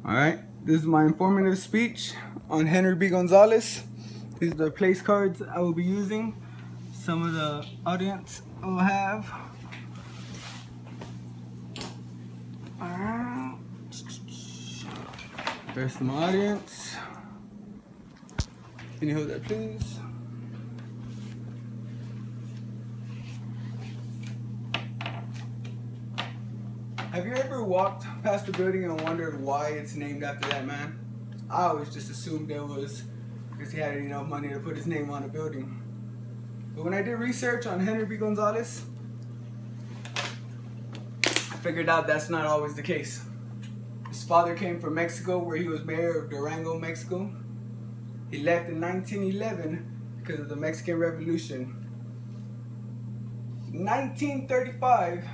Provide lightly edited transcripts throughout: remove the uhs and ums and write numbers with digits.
All right, this is my informative speech on Henry B. Gonzalez. These are the place cards I will be using. Some of the audience will have. Rest of my audience. Can you hold that, please? Have you ever walked past a building and wondered why it's named after that man? I always just assumed it was because he had enough money to put his name on a building. But when I did research on Henry B. Gonzalez, I figured out that's not always the case. His father came from Mexico, where he was mayor of Durango, Mexico. He left in 1911 because of the Mexican Revolution. In 1935,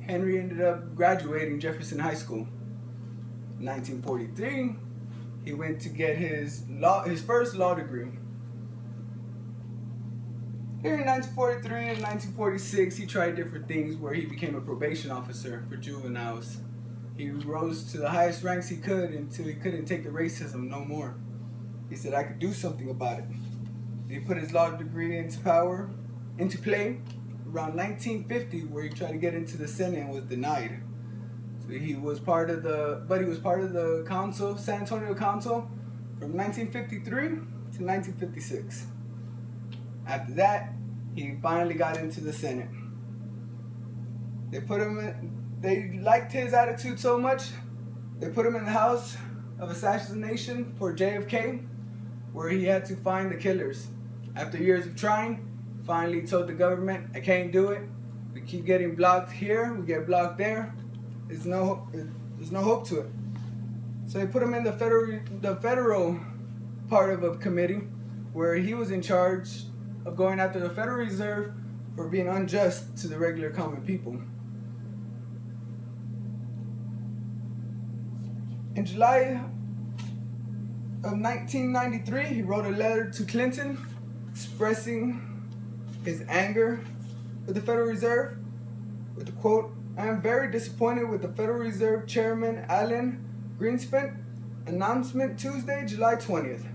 Henry ended up graduating Jefferson High School. In 1943, he went to get his first law degree. Here in 1943 and 1946, he tried different things where he became a probation officer for juveniles. He rose to the highest ranks he could until he couldn't take the racism no more. He said, I could do something about it. He put his law degree into play around 1950, where he tried to get into the Senate and was denied. So he was part of the council, San Antonio Council, from 1953 to 1956. After that, he finally got into the Senate. They liked his attitude so much, they put him in the House of Assassination for JFK, where he had to find the killers. After years of trying, finally told the government, I can't do it. We keep getting blocked here, we get blocked there. There's no hope to it. So they put him in the federal part of a committee, where he was in charge of going after the Federal Reserve for being unjust to the regular common people. In July of 1993, he wrote a letter to Clinton expressing his anger with the Federal Reserve with the quote, I am very disappointed with the Federal Reserve Chairman Alan Greenspan announcement Tuesday, July 20th,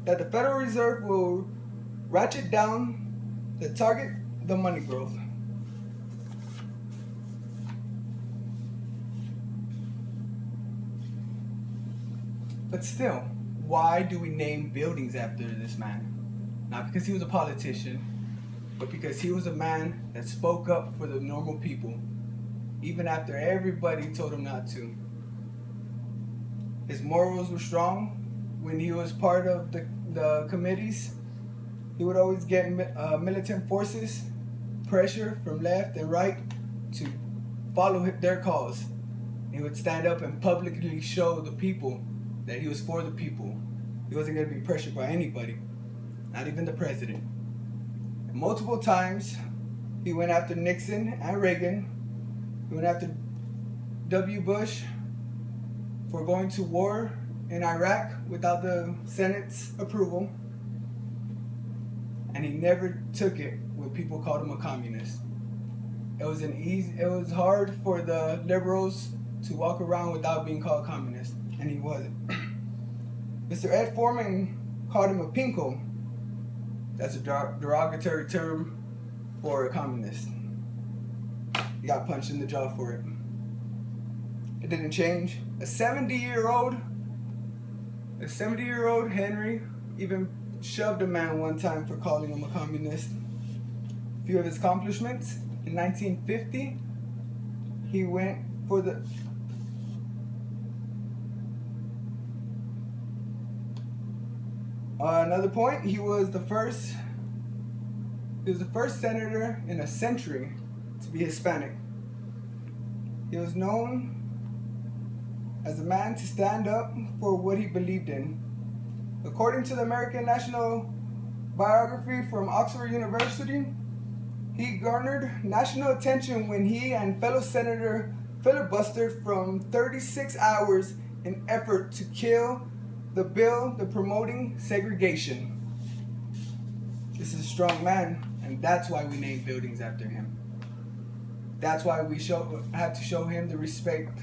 that the Federal Reserve will ratchet down to target the money growth. But still, why do we name buildings after this man? Not because he was a politician, but because he was a man that spoke up for the normal people, even after everybody told him not to. His morals were strong. When he was part of the committees, he would always get militant forces pressure from left and right to follow their cause. He would stand up and publicly show the people that he was for the people. He wasn't going to be pressured by anybody, not even the president. And multiple times, he went after Nixon and Reagan. He went after W. Bush for going to war in Iraq without the Senate's approval. And he never took it when people called him a communist. It was hard for the liberals to walk around without being called communist, and he wasn't. Mr. Ed Foreman called him a pinko. That's a derogatory term for a communist. He got punched in the jaw for it. It didn't change. A 70-year-old Henry even shoved a man one time for calling him a communist. A few of his accomplishments. In 1950, he went for the another point, he was the first senator in a century to be Hispanic. He was known as a man to stand up for what he believed in. According to the American National Biography from Oxford University, he garnered national attention when he and fellow senator filibustered from 36 hours in effort to kill the bill promoting segregation. This is a strong man, and that's why we name buildings after him. That's why we have to show him the respect